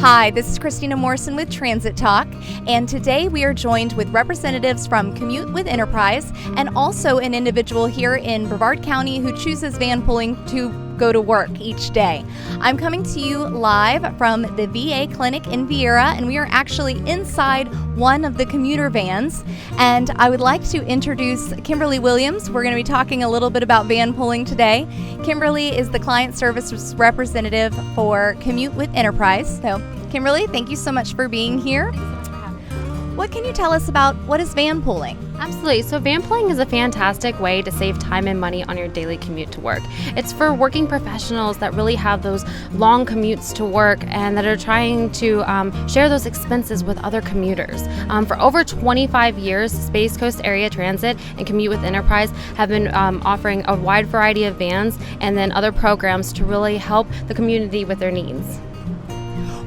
Hi, this is Christina Morrison with Transit Talk, and today we are joined with representatives from Commute With Enterprise and also an individual here in Brevard County who chooses vanpooling to go to work each day. I'm coming to you live from the VA clinic in Viera, and we are actually inside one of the commuter vans. And I would like to introduce Kimberly Williams. We're going to be talking a little bit about vanpooling today. Kimberly is the client services representative for Commute With Enterprise. So, Kimberly, thank you so much for being here. What can you tell us about what is vanpooling? Absolutely. So vanpooling is a fantastic way to save time and money on your daily commute to work. It's for working professionals that really have those long commutes to work and that are trying to share those expenses with other commuters. For over 25 years, Space Coast Area Transit and Commute With Enterprise have been offering a wide variety of vans and then other programs to really help the community with their needs.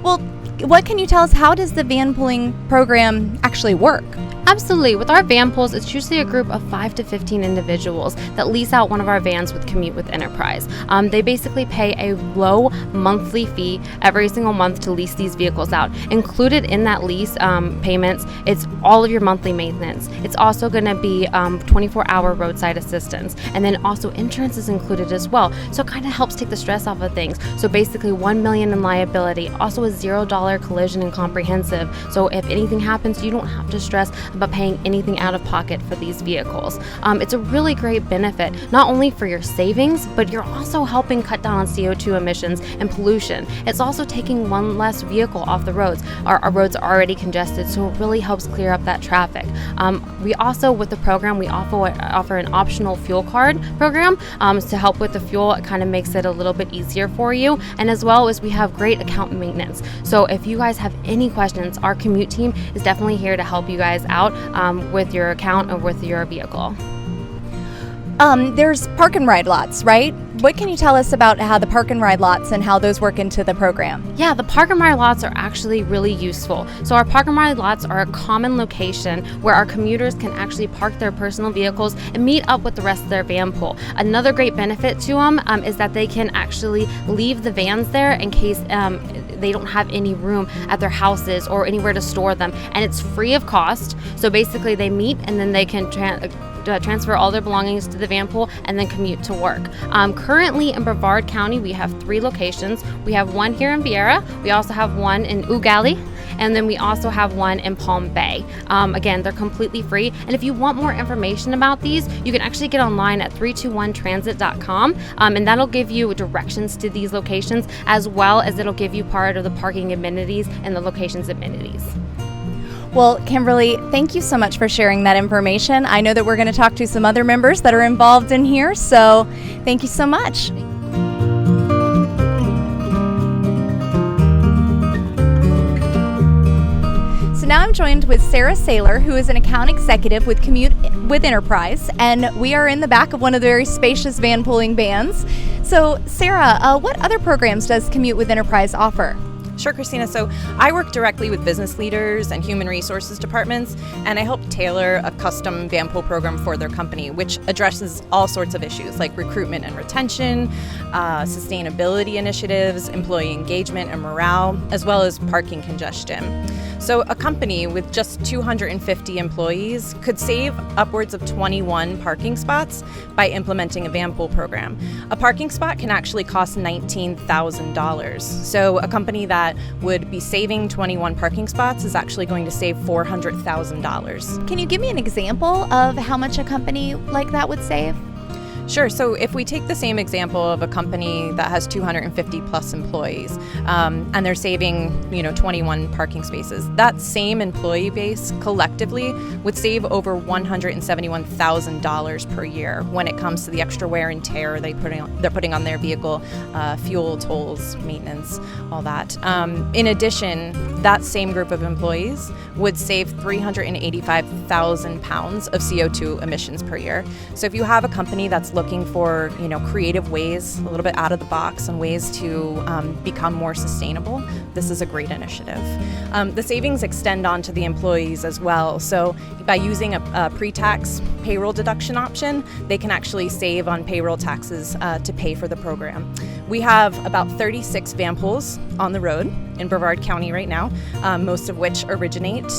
Well, what can you tell us? How does the vanpooling program actually work? Absolutely. With our van pools, it's usually a group of 5 to 15 individuals that lease out one of our vans with Commute With Enterprise. They basically pay a low monthly fee every single month to lease these vehicles out. Included in that lease payments, it's all of your monthly maintenance. It's also going to be 24-hour roadside assistance. And then also insurance is included as well. So it kind of helps take the stress off of things. So basically $1 million in liability, also a $0 collision and comprehensive. So if anything happens, you don't have to stress about paying anything out of pocket for these vehicles. It's a really great benefit, not only for your savings, but you're also helping cut down on CO2 emissions and pollution. It's also taking one less vehicle off the roads. Our roads are already congested, so it really helps clear up that traffic. We also, with the program, we offer an optional fuel card program to help with the fuel. It kind of makes it a little bit easier for you. And as well as we have great account maintenance. So if you guys have any questions, our commute team is definitely here to help you guys out with your account or with your vehicle. There's park and ride lots, right? What can you tell us about how the park and ride lots and how those work into the program? Yeah, the park and ride lots are actually really useful. So our park and ride lots are a common location where our commuters can actually park their personal vehicles and meet up with the rest of their van pool. Another great benefit to them is that they can actually leave the vans there in case they don't have any room at their houses or anywhere to store them, and it's free of cost. So basically they meet and then they can transfer all their belongings to the van pool and then commute to work. Currently in Brevard County, we have 3 locations. We have one here in Viera, we also have one in Ugali, and then we also have one in Palm Bay. Again, they're completely free. And if you want more information about these, you can actually get online at 321transit.com, and that'll give you directions to these locations, as well as it'll give you part of the parking amenities and the location's amenities. Well, Kimberly, thank you so much for sharing that information. I know that we're going to talk to some other members that are involved in here, so thank you so much. So now I'm joined with Sarah Saylor, who is an account executive with Commute With Enterprise, and we are in the back of one of the very spacious vanpooling vans. So, Sarah, what other programs does Commute With Enterprise offer? Sure, Christina. So I work directly with business leaders and human resources departments, and I help tailor a custom vanpool program for their company, which addresses all sorts of issues like recruitment and retention, sustainability initiatives, employee engagement and morale, as well as parking congestion. So a company with just 250 employees could save upwards of 21 parking spots by implementing a vanpool program. A parking spot can actually cost $19,000. So a company that would be saving 21 parking spots is actually going to save $400,000. Can you give me an example of how much a company like that would save? Sure. So if we take the same example of a company that has 250 plus employees, and they're saving, 21 parking spaces, that same employee base collectively would save over $171,000 per year when it comes to the extra wear and tear they're putting on their vehicle, fuel, tolls, maintenance, all that. In addition, that same group of employees would save 385,000 pounds of CO2 emissions per year. So if you have a company that's looking for, creative ways, a little bit out of the box and ways to become more sustainable, this is a great initiative. The savings extend on to the employees as well. So by using a pre-tax payroll deduction option, they can actually save on payroll taxes to pay for the program. We have about 36 Vanpools on the road in Brevard County right now, most of which originate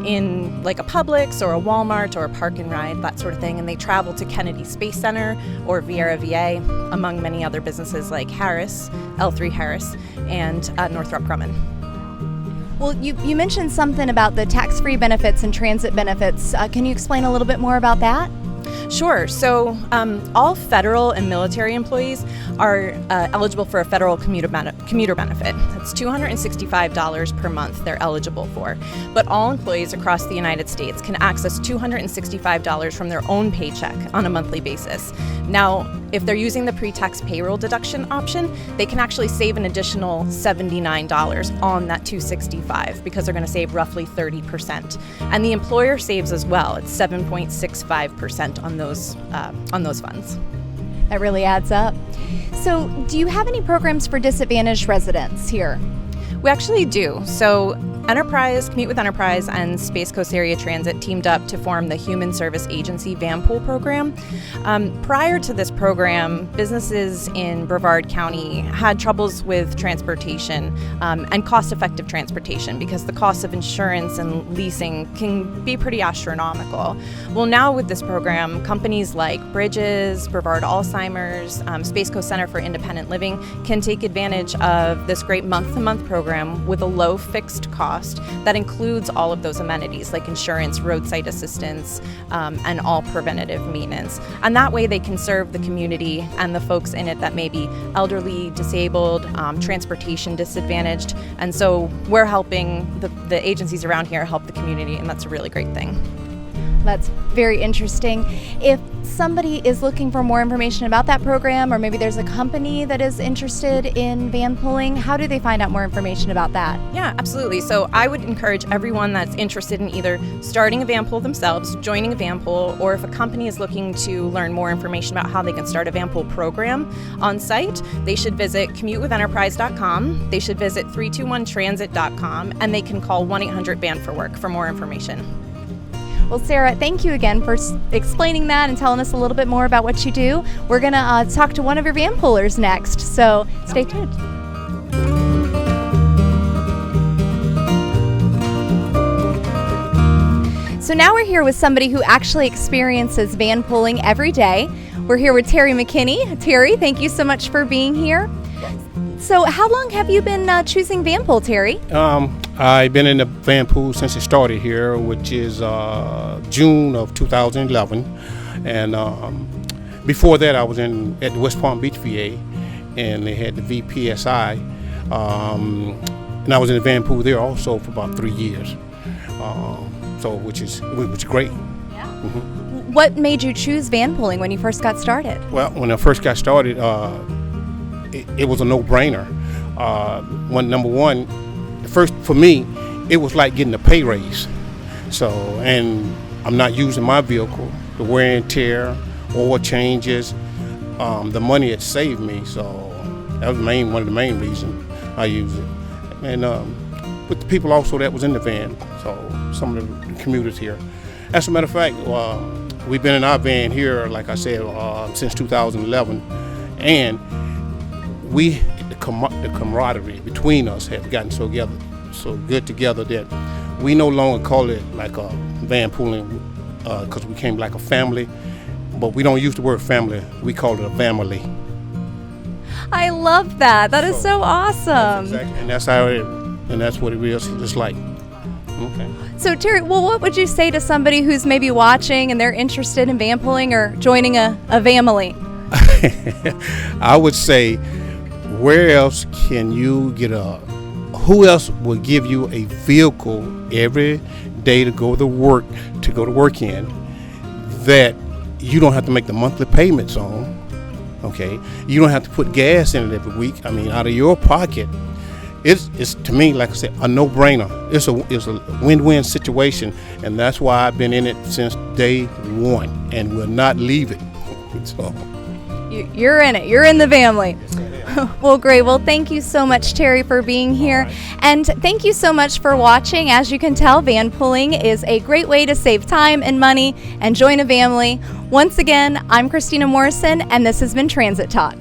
in like a Publix or a Walmart or a Park and Ride, that sort of thing, and they travel to Kennedy Space Center or Viera VA, among many other businesses like Harris, L3 Harris, and Northrop Grumman. Well, you mentioned something about the tax-free benefits and transit benefits. Can you explain a little bit more about that? Sure. So all federal and military employees are eligible for a federal commuter benefit. That's $265 per month they're eligible for. But all employees across the United States can access $265 from their own paycheck on a monthly basis. Now, if they're using the pre-tax payroll deduction option, they can actually save an additional $79 on that $265 because they're going to save roughly 30%. And the employer saves as well. It's 7.65% on those funds. That really adds up. So, do you have any programs for disadvantaged residents here? We actually do. So Commute with Enterprise and Space Coast Area Transit teamed up to form the Human Service Agency Vanpool program. Prior to this program, businesses in Brevard County had troubles with transportation and cost-effective transportation because the cost of insurance and leasing can be pretty astronomical. Well, now with this program, companies like Bridges, Brevard Alzheimer's, Space Coast Center for Independent Living can take advantage of this great month-to-month program with a low fixed cost that includes all of those amenities like insurance, roadside assistance, and all preventative maintenance. And that way they can serve the community and the folks in it that may be elderly, disabled, transportation disadvantaged. And so we're helping the agencies around here help the community, and that's a really great thing. That's very interesting. If somebody is looking for more information about that program, or maybe there's a company that is interested in vanpooling, how do they find out more information about that? Yeah, absolutely. So I would encourage everyone that's interested in either starting a vanpool themselves, joining a vanpool, or if a company is looking to learn more information about how they can start a vanpool program on site, they should visit commutewithenterprise.com, they should visit 321transit.com, and they can call 1-800-VAN-FOR-WORK for more information. Well, Sarah, thank you again for explaining that and telling us a little bit more about what you do. We're going to talk to one of your vanpoolers next, so stay tuned. So now we're here with somebody who actually experiences vanpooling every day. We're here with Terry McKinney. Terry, thank you so much for being here. So how long have you been choosing Vanpool, Terry? I've been in the Vanpool since it started here, which is June of 2011. And before that, I was at West Palm Beach VA, and they had the VPSI. And I was in the Vanpool there also for about 3 years. Which is great. Yeah. Mm-hmm. What made you choose vanpooling when you first got started? Well, when I first got started, it was a no-brainer. Number one, first for me, it was like getting a pay raise. So, and I'm not using my vehicle, the wear and tear, oil changes, the money it saved me. So that was one of the main reasons I use it. And with the people also that was in the van, so some of the commuters here. As a matter of fact, we've been in our van here, like I said, since 2011, and the camaraderie between us have gotten so good together that we no longer call it like a vanpooling because we became like a family, but we don't use the word family, we call it a family. I love that. That is so awesome. Exactly, and that's how that's what it is. It's like, okay. So Terry, well, what would you say to somebody who's maybe watching and they're interested in vanpooling or joining a family? I would say, where else can you get who else will give you a vehicle every day to go to work in that you don't have to make the monthly payments on, okay? You don't have to put gas in it every week, out of your pocket. It's to me, like I said, a no-brainer. It's a win-win situation, and that's why I've been in it since day one and will not leave it. So. You're in it. You're in the family. Well, great. Well, thank you so much, Terry, for being here. Right. And thank you so much for watching. As you can tell, vanpooling is a great way to save time and money and join a family. Once again, I'm Christina Morrison, and this has been Transit Talk.